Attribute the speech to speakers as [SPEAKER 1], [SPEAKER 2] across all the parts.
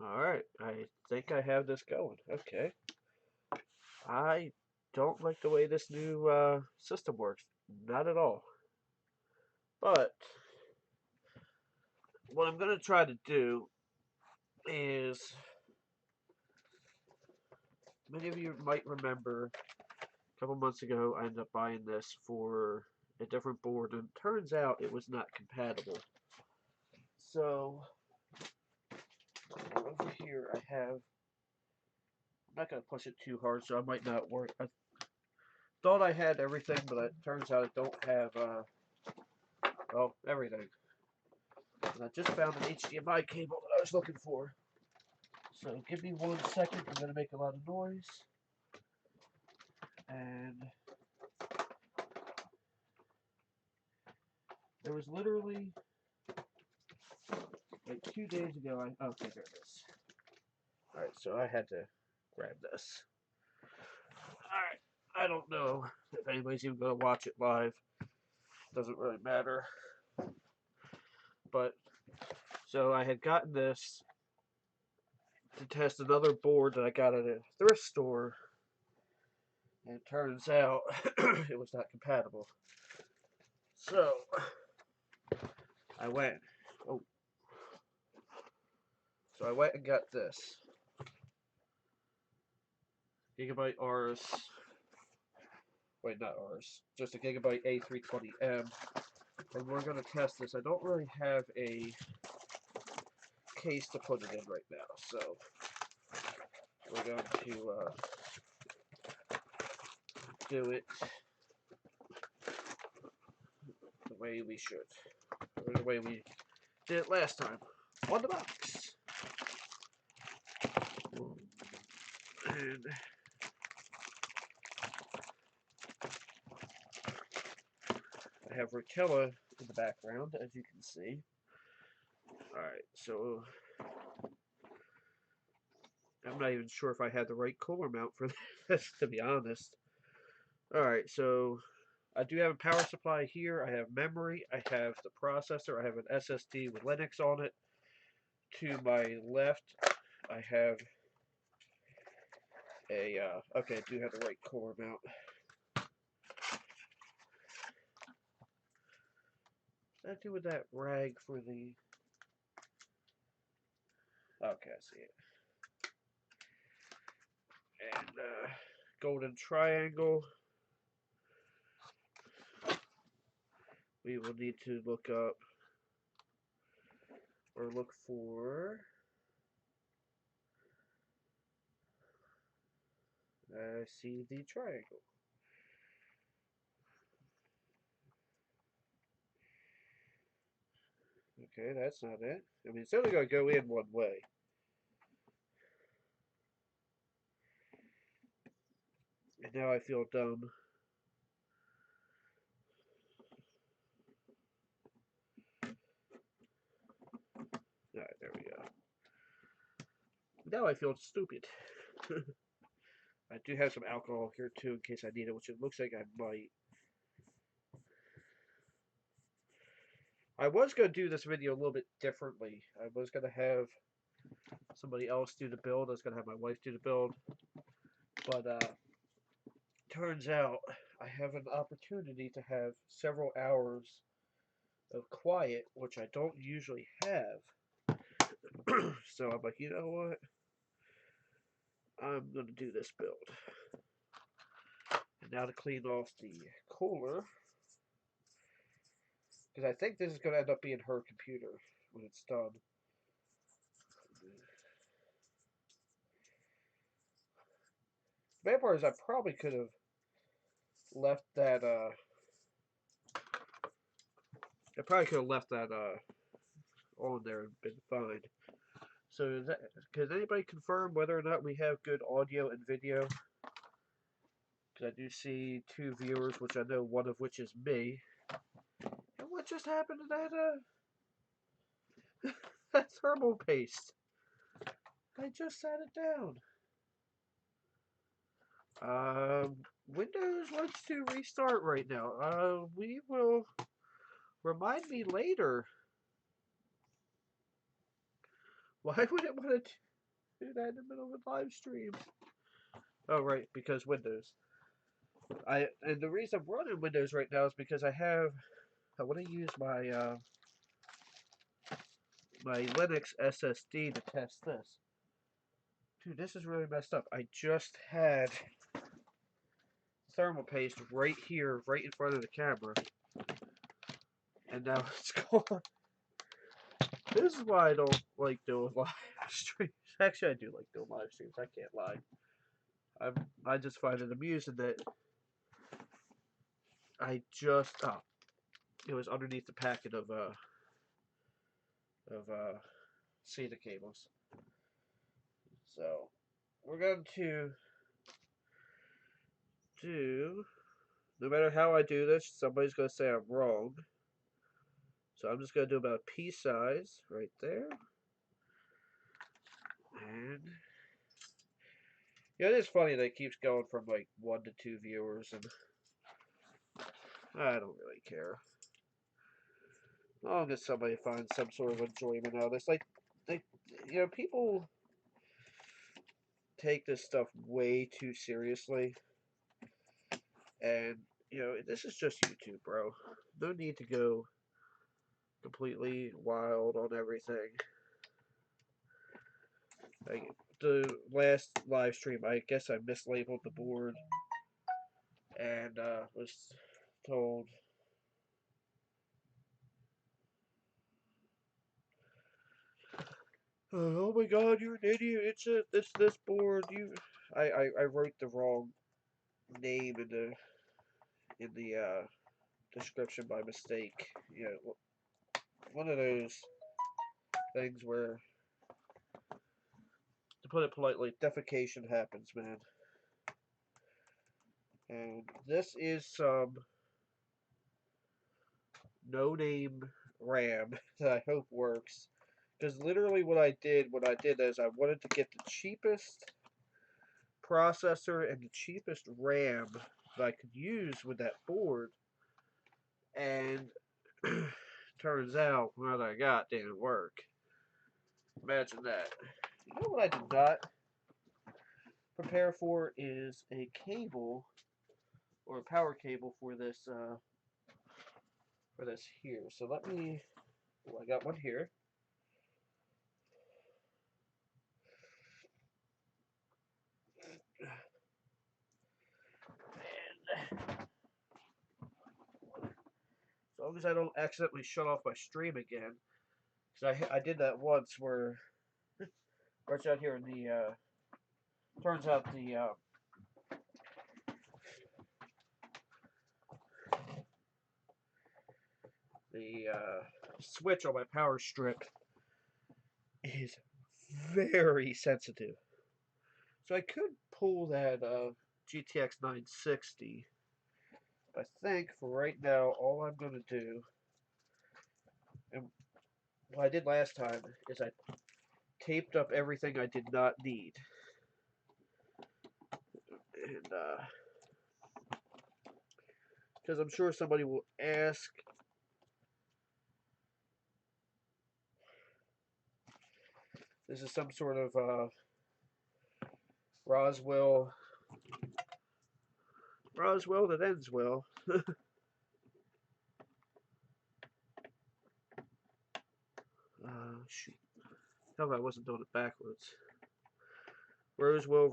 [SPEAKER 1] Alright, I think I have this going. Okay. I don't like the way this new system works. Not at all. But what I'm going to try to do is, many of you might remember a couple months ago I ended up buying this for a different board, and it turns out it was not compatible. So over here I have, I'm not going to push it too hard, so I might not work. I thought I had everything, but it turns out I don't have, well, everything. And I just found an HDMI cable that I was looking for. So give me 1 second, I'm going to make a lot of noise. And there was literally, like 2 days ago, okay, there it is. Alright, so I had to grab this. Alright, I don't know if anybody's even going to watch it live. Doesn't really matter. But, so I had gotten this to test another board that I got at a thrift store. And it turns out it was not compatible. So, I went, oh, so I went and got this. Gigabyte Rs, wait, not Rs, just a Gigabyte A320M. And we're going to test this. I don't really have a case to put it in right now, so we're going to do it the way we should, or the way we did it last time, on the box. And I have Rotella in the background, as you can see. Alright, so I'm not even sure if I had the right cooler mount for this, to be honest. Alright, so I do have a power supply here. I have memory. I have the processor. I have an SSD with Linux on it. To my left, I have a, okay, I do have the right cooler mount. What did I do with that rag for the, okay, I see it. And, golden triangle. We will need to look up, or look for, I see the triangle. Okay, that's not it. I mean, it's only going to go in one way. And now I feel dumb. Alright, there we go. Now I feel stupid. I do have some alcohol here too in case I need it, which it looks like I might. I was going to do this video a little bit differently. I was going to have somebody else do the build. I was going to have my wife do the build. But turns out I have an opportunity to have several hours of quiet, which I don't usually have. So I'm like, you know what? I'm going to do this build. And now to clean off the cooler, because I think this is going to end up being her computer when it's done. The bad part is I probably could have left that, on there and been fine. So can anybody confirm whether or not we have good audio and video? Because I do see 2 viewers, which I know one of which is me. And what just happened to that, that thermal paste? I just sat it down. Windows wants to restart right now. We will remind me later. Why would it want to? Do that in the middle of a live stream. Oh right, because Windows. And the reason I'm running Windows right now is because I want to use my Linux SSD to test this. Dude, this is really messed up. I just had thermal paste right here, right in front of the camera, and now it's gone. This is why I don't like doing live streams. Actually, I do like doing live streams. I can't lie. I just find it amusing that it was underneath the packet of SATA cables. So we're going to do. No matter how I do this, somebody's going to say I'm wrong. So I'm just going to do about a pea size right there. And yeah, it is funny that it keeps going from like 1 to 2 viewers, and I don't really care. As long as somebody finds some sort of enjoyment out of this. Like, people take this stuff way too seriously. And, this is just YouTube, bro. No need to go completely wild on everything. Like, the last live stream, I guess I mislabeled the board and was told, oh my god, you're an idiot, it's this board, I wrote the wrong name in the description by mistake. One of those things where, to put it politely, defecation happens, man. And this is some no-name RAM that I hope works. Because literally what I did is I wanted to get the cheapest processor and the cheapest RAM that I could use with that board. And turns out what I got didn't work. Imagine that. You know what I did not prepare for is a cable or a power cable for this here. So let me. I got one here. And as long as I don't accidentally shut off my stream again, because I did that once where right out here in the turns out the switch on my power strip is very sensitive. So I could pull that GTX 960. I think for right now, all I'm going to do, and what I did last time, is I taped up everything I did not need. And, because I'm sure somebody will ask, this is some sort of Roswell that ends well. Shoot. How about I wasn't doing it backwards. Roswell,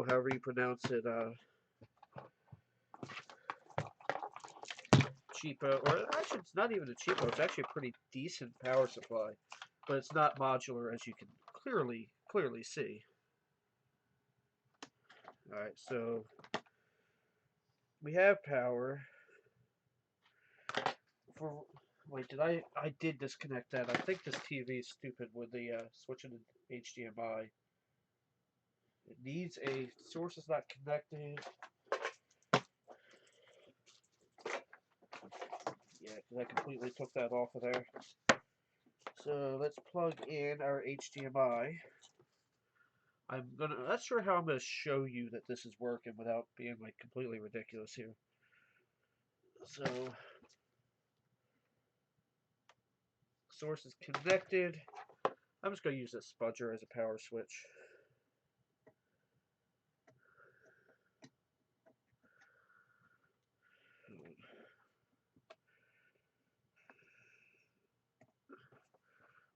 [SPEAKER 1] however you pronounce it, cheapo, or actually it's not even a cheapo, it's actually a pretty decent power supply, but it's not modular, as you can clearly see. Alright, so we have power. Wait, I did disconnect that. I think this TV is stupid with the switching to HDMI. It needs a source is not connected. Yeah, because I completely took that off of there. So let's plug in our HDMI. Not sure how I'm gonna show you that this is working without being like completely ridiculous here. So source is connected. I'm just gonna use this spudger as a power switch.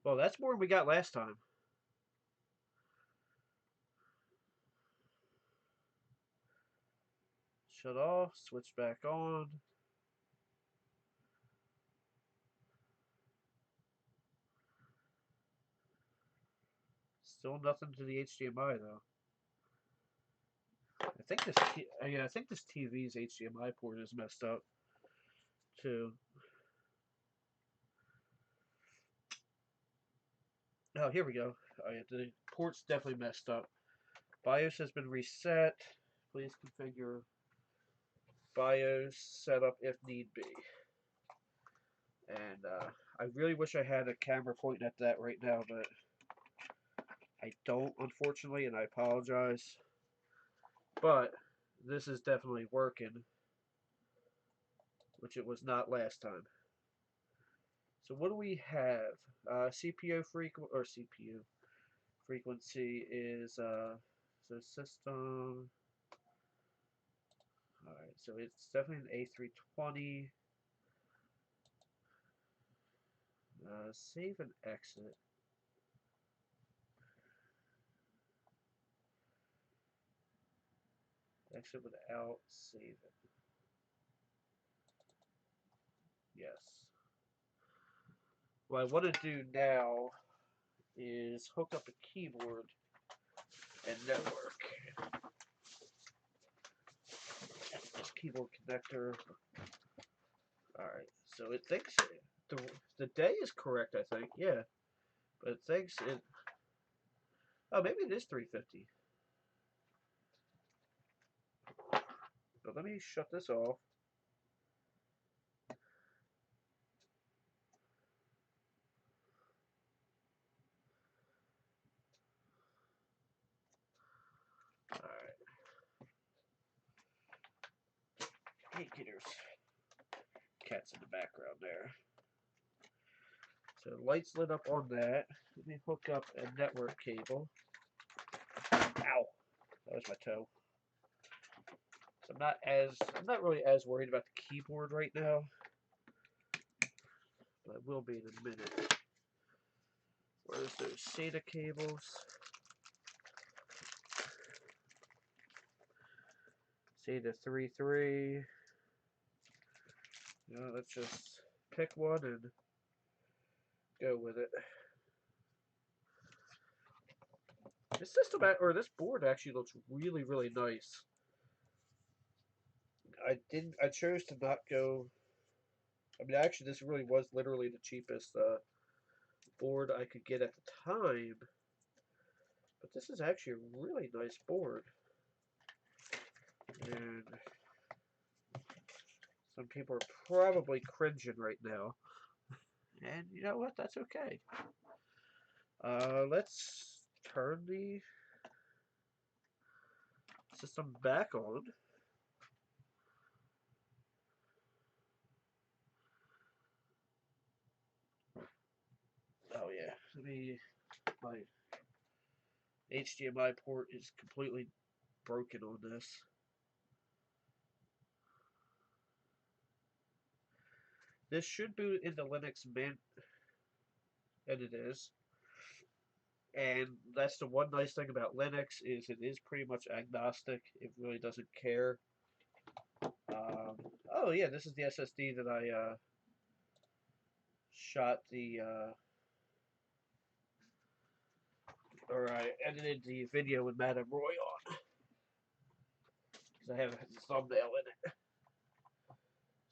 [SPEAKER 1] Well, that's more than we got last time. Shut off, switch back on. Still nothing to the HDMI though. I think this yeah, I think this TV's HDMI port is messed up too. Oh, here we go. Oh yeah, the port's definitely messed up. BIOS has been reset. Please configure BIOS setup if need be. And I really wish I had a camera pointing at that right now, but I don't, unfortunately, and I apologize. But this is definitely working, which it was not last time. So what do we have? CPU frequency is so system. All right, so it's definitely an A320. Save and exit. Exit without saving. Yes. What I want to do now is hook up a keyboard and network. This keyboard connector. Alright, so it thinks the day is correct, I think, yeah. But it thinks it. Oh, maybe it is 350. But let me shut this off. Alright. Hey, getters. Cat's in the background there. So the lights lit up on that. Let me hook up a network cable. Ow! That was my toe. So I'm not really as worried about the keyboard right now. But I will be in a minute. Where's those SATA cables? SATA 3.3. Let's just pick one and go with it. This system or this board actually looks really, really nice. I chose to not go. I mean, actually, this really was literally the cheapest board I could get at the time. But this is actually a really nice board. And some people are probably cringing right now. And you know what? That's okay. Let's turn the system back on. Oh yeah, my HDMI port is completely broken on this. This should boot into Linux Mint, and it is. And that's the one nice thing about Linux is it is pretty much agnostic. It really doesn't care. Oh yeah, this is the SSD that I shot or I edited the video with Madame Roy on. Because I have a thumbnail in it.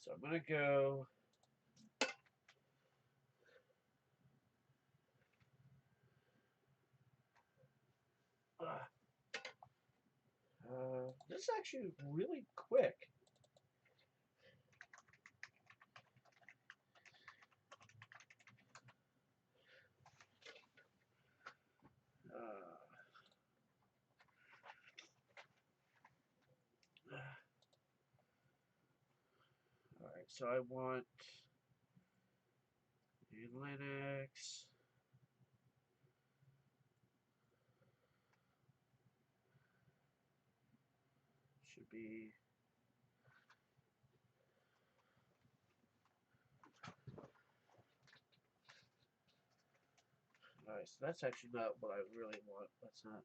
[SPEAKER 1] So I'm going to go. This is actually really quick. Alright, so I want a Linux. Should be Alright, so that's actually not what I really want. That's not.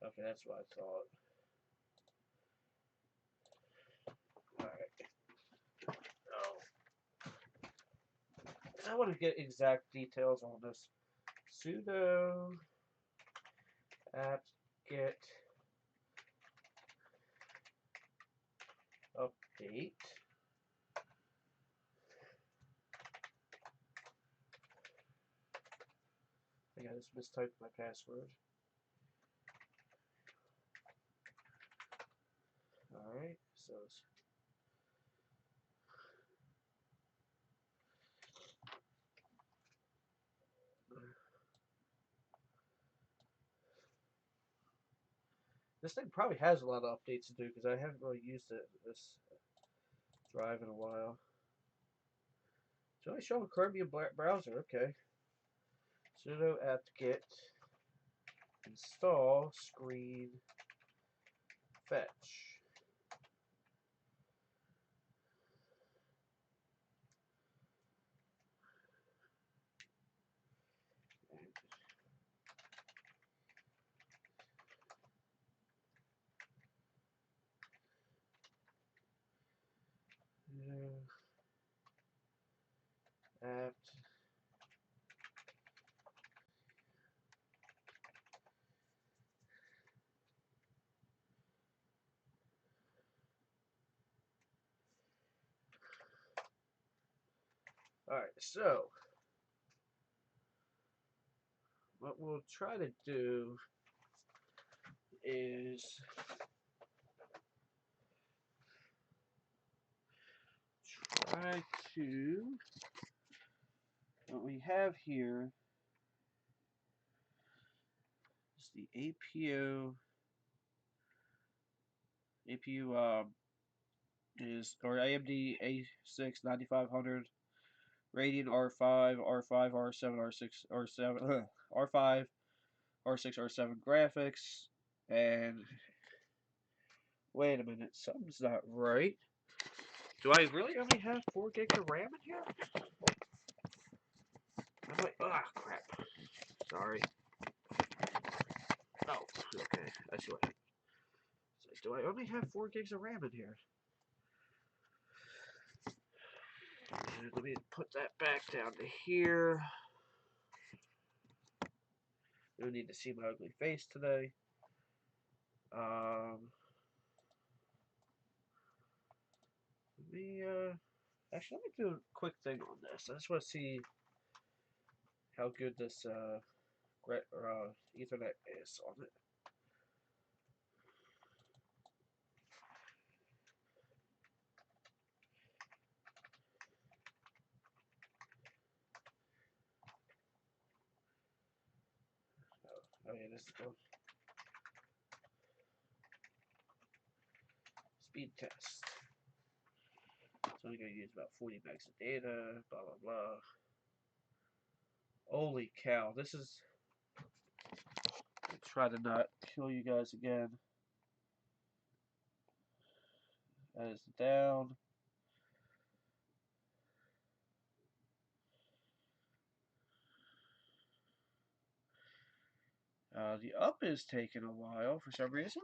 [SPEAKER 1] Okay, that's what I thought. Alright. Oh. I want to get exact details on this. Sudo apt-get update. I think I just mistyped my password. Alright, so this thing probably has a lot of updates to do because I haven't really used this drive in a while. It's only showing Chromium browser, okay. Sudo apt-get install screen fetch. Apt. Alright, so what we'll try to do is try to, what we have here is the APU is, or AMD A6-9500, Radeon R5, R5, R7, R6, R7, R5, R6, R7 graphics, and wait a minute, something's not right. Do I really only have 4 gigs of RAM in here? I'm like, ah, crap. Sorry. Oh, okay. I see what happened. So, do I only have 4 gigs of RAM in here? And let me put that back down to here. No need to see my ugly face today. Actually, let me do a quick thing on this. I just want to see how good this Ethernet is on it. Oh yeah, this is good. Speed test. It's only going to use about 40 megs of data, blah, blah, blah. Holy cow, this is... I'll try to not kill you guys again. That is down. The up is taking a while for some reason.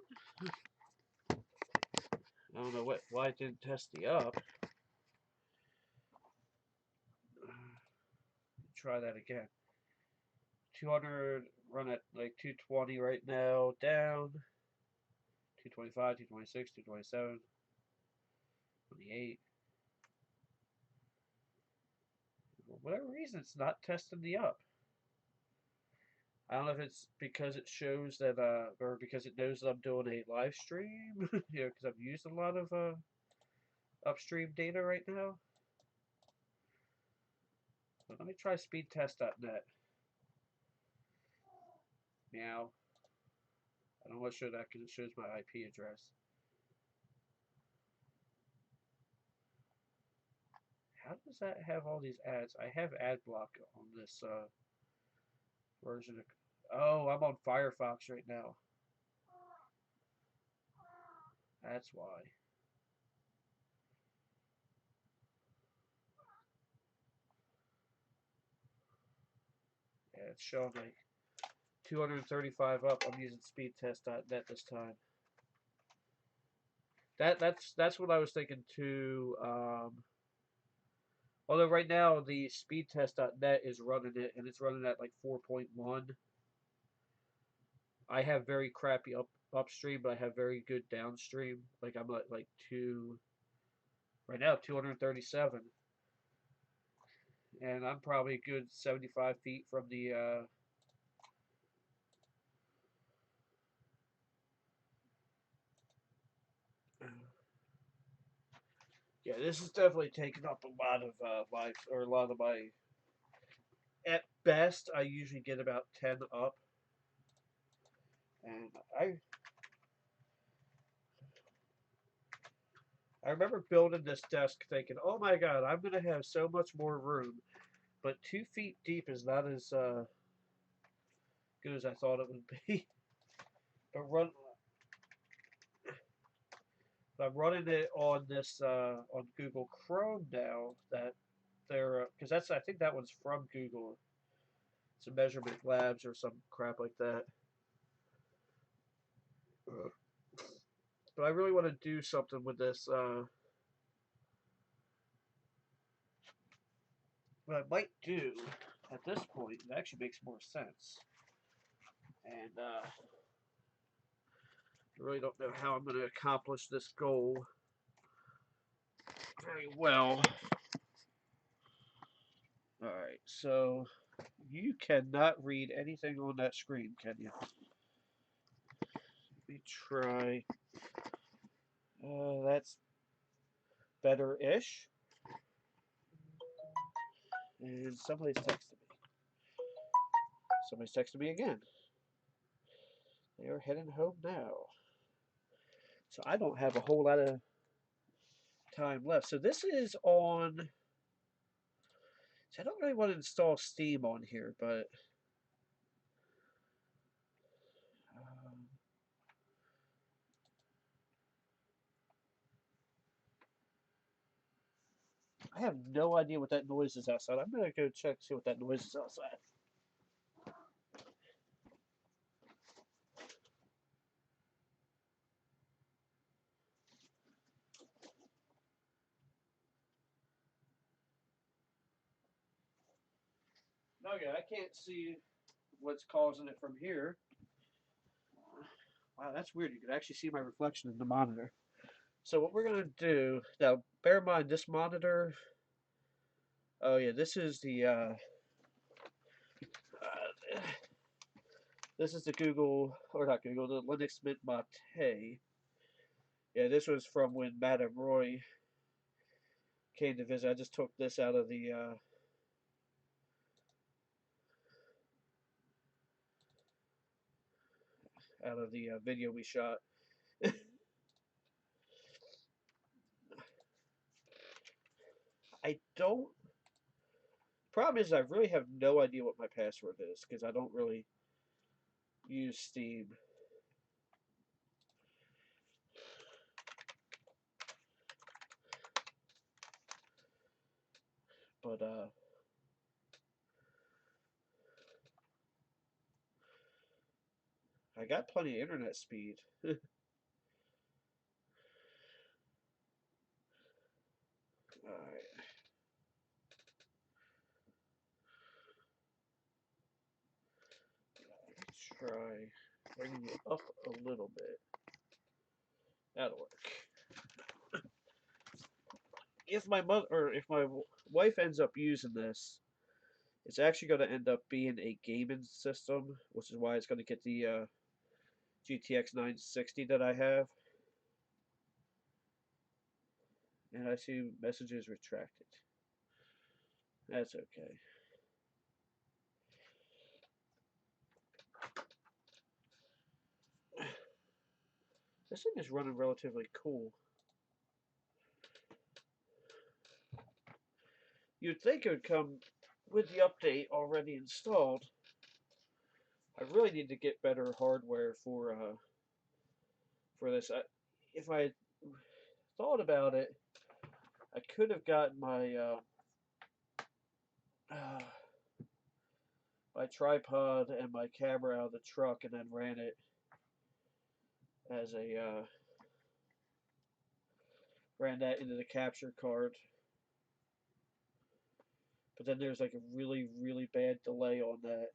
[SPEAKER 1] I don't know why it didn't test the up. Try that again. 200, run at like 220 right now, down. 225, 226, 227, 28. For whatever reason, it's not testing the up. I don't know if it's because it shows that, or because it knows that I'm doing a live stream, you know, because I've used a lot of upstream data right now. But let me try speedtest.net. Meow. I don't want to show that because it shows my IP address. How does that have all these ads? I have ad block on this version of... Oh, I'm on Firefox right now. That's why. it's showing like 235 up. I'm using speedtest.net this time. That's what I was thinking too. Although right now the speedtest.net is running it, and it's running at like 4.1. I have very crappy upstream, but I have very good downstream. Like I'm at like two right now, 237, and I'm probably a good 75 feet from the. Yeah, this is definitely taking up a lot of life, or a lot of my. At best, I usually get about 10 up, and I remember building this desk thinking, "Oh my God, I'm gonna have so much more room," but 2 feet deep is not as good as I thought it would be. But I'm running it on this on Google Chrome now. That they're because that's I think that one's from Google. It's a Measurement Labs or some crap like that. But I really want to do something with this. What I might do at this point, it actually makes more sense. And I really don't know how I'm going to accomplish this goal very well. Alright, so you cannot read anything on that screen, can you? Let me try. That's better-ish. And somebody's texting me. Somebody's texting me again. They are heading home now. So I don't have a whole lot of time left. So this is on. So I don't really want to install Steam on here, but um, I have no idea what that noise is outside. I'm gonna go check see what that noise is outside. Okay, I can't see what's causing it from here. Wow, that's weird. You can actually see my reflection in the monitor. So what we're gonna do now, bear in mind this monitor. Oh yeah, this is the this is the Google or not Google, the Linux Mint Mate. Yeah, this was from when Madame Roy came to visit. I just took this out of the video we shot. I don't. Problem is, I really have no idea what my password is because I don't really use Steam. But I got plenty of internet speed. All right. Let's try bringing it up a little bit. That'll work. If my mother or if my wife ends up using this, it's actually going to end up being a gaming system, which is why it's going to get the GTX 960 that I have. And I see messages retracted. That's okay. This thing is running relatively cool. You'd think it would come with the update already installed. I really need to get better hardware for this. If I thought about it, I could have gotten my my tripod and my camera out of the truck and then ran it as a ran that into the capture card. But then there's like a really, really bad delay on that.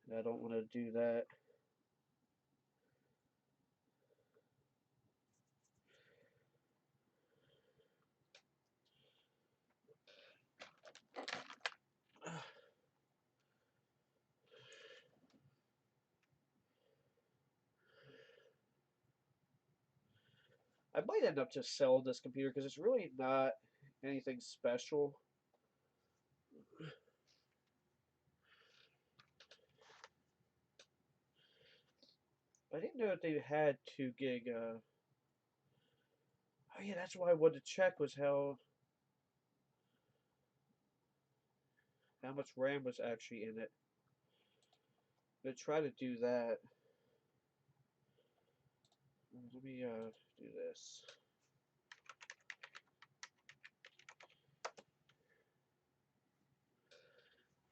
[SPEAKER 1] And I don't want to do that. I might end up just selling this computer because it's really not anything special. I didn't know that they had 2 gig. Oh yeah, that's why I wanted to check was how much RAM was actually in it. I'm gonna try to do that. Let me do this.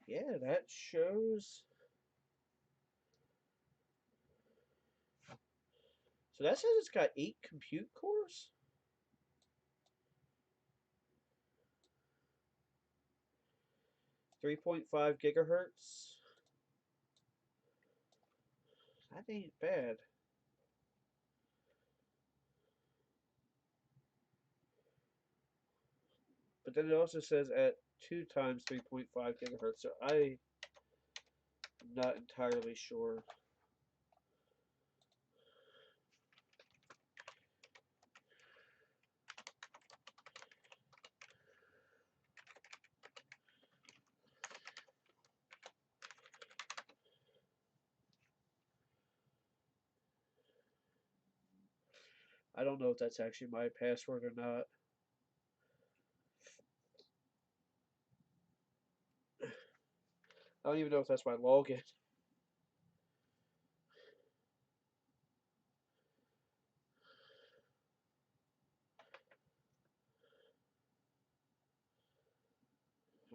[SPEAKER 1] Yeah, that shows. So that says it's got 8 compute cores. 3.5 gigahertz. That ain't bad. But then it also says at 2 times 3.5 gigahertz. So I'm not entirely sure. I don't know if that's actually my password or not. I don't even know if that's my login.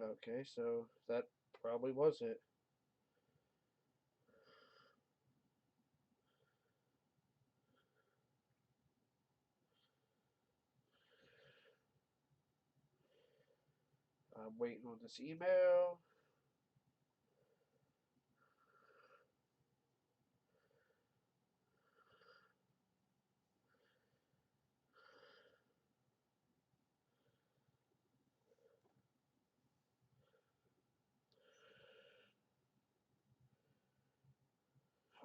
[SPEAKER 1] Okay, so that probably was it. I'm waiting on this email.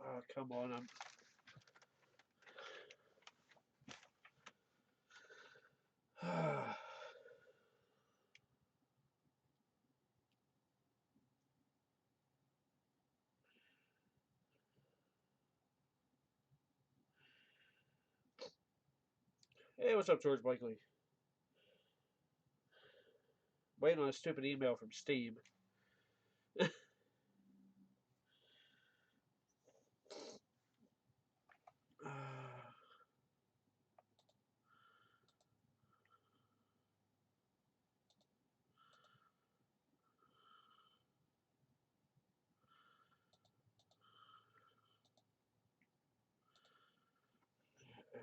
[SPEAKER 1] Oh, come on. Hey, what's up, George Blakely? Waiting on a stupid email from Steam. I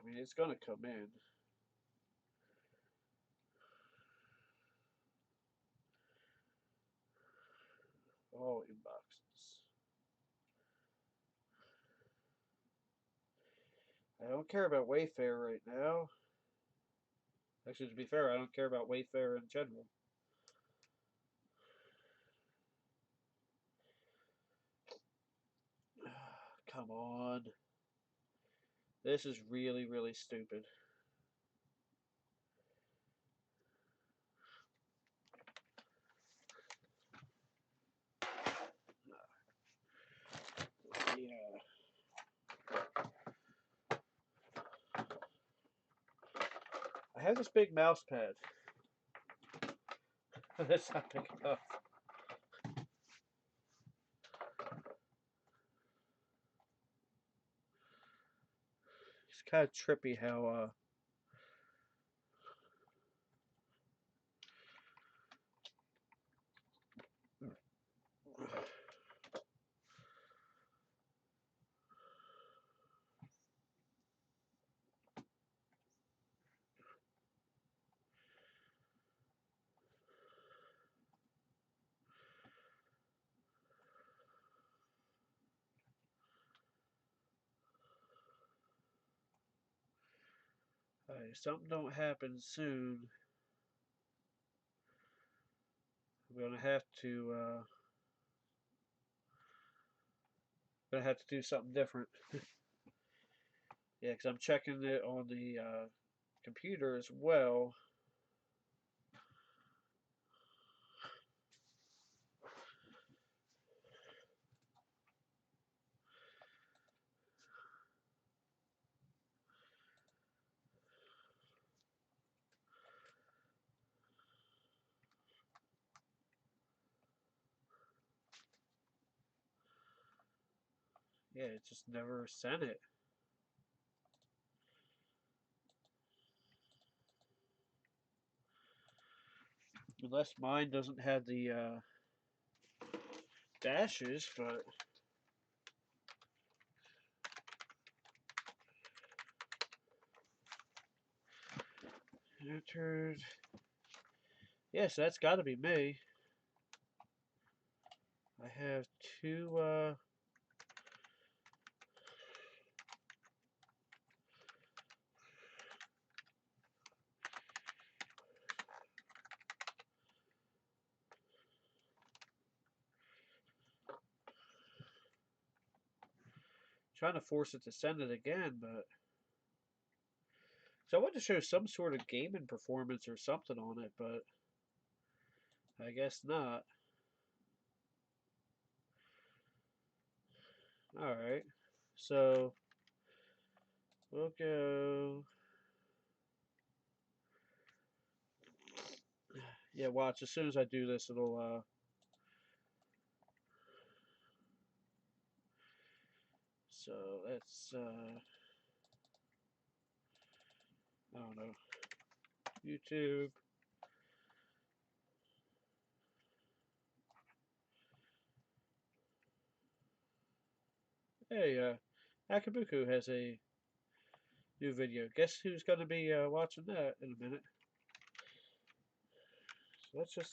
[SPEAKER 1] mean, it's gonna come in. All inboxes. I don't care about Wayfair right now. Actually, to be fair, I don't care about Wayfair in general. Come on. This is really, really stupid. Yeah. I have this big mouse pad. That's not big enough. It's kind of trippy how If something don't happen soon, I'm gonna have to do something different. Yeah, because I'm checking it on the computer as well. Yeah, it just never sent it. Unless mine doesn't have the dashes, but entered. Yes, that's got to be me. I have two. Trying to force it to send it again, but so I wanted to show some sort of gaming performance or something on it, but I guess not. All right, so we'll go. Yeah, watch. As soon as I do this, it'll. So let's. I don't know. YouTube. Hey, Akabuku has a new video. Guess who's going to be watching that in a minute? So let's just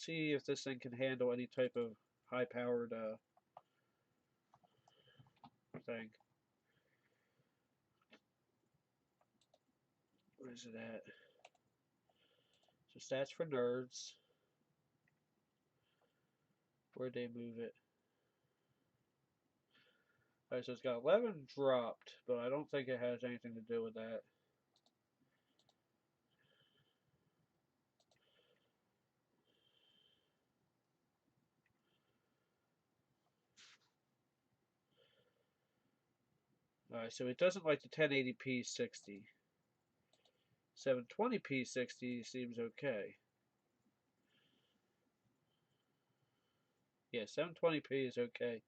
[SPEAKER 1] see if this thing can handle any type of high-powered thing. Where is it at? So stats for nerds. Where'd they move it? Alright, so it's got 11 dropped, but I don't think it has anything to do with that. Alright, so it doesn't like the 1080p 60. 720p 60 seems okay. Yeah, 720p is okay.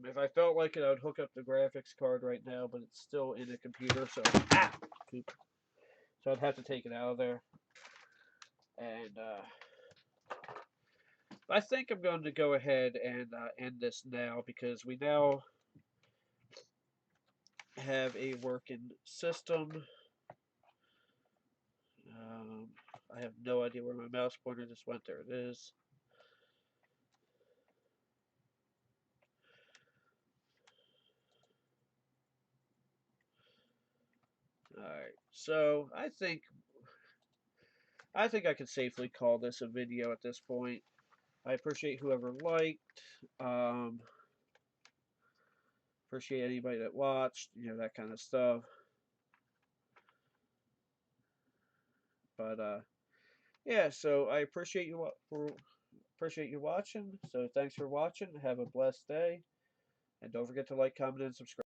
[SPEAKER 1] If I felt like it, I would hook up the graphics card right now, but it's still in the computer, so so I'd have to take it out of there. And I think I'm going to go ahead and end this now because we now have a working system. I have no idea where my mouse pointer just went. There it is. Alright, so I think I can safely call this a video at this point. I appreciate whoever liked. Appreciate anybody that watched, that kind of stuff. But yeah, so I appreciate you watching. So thanks for watching. Have a blessed day, and don't forget to like, comment, and subscribe.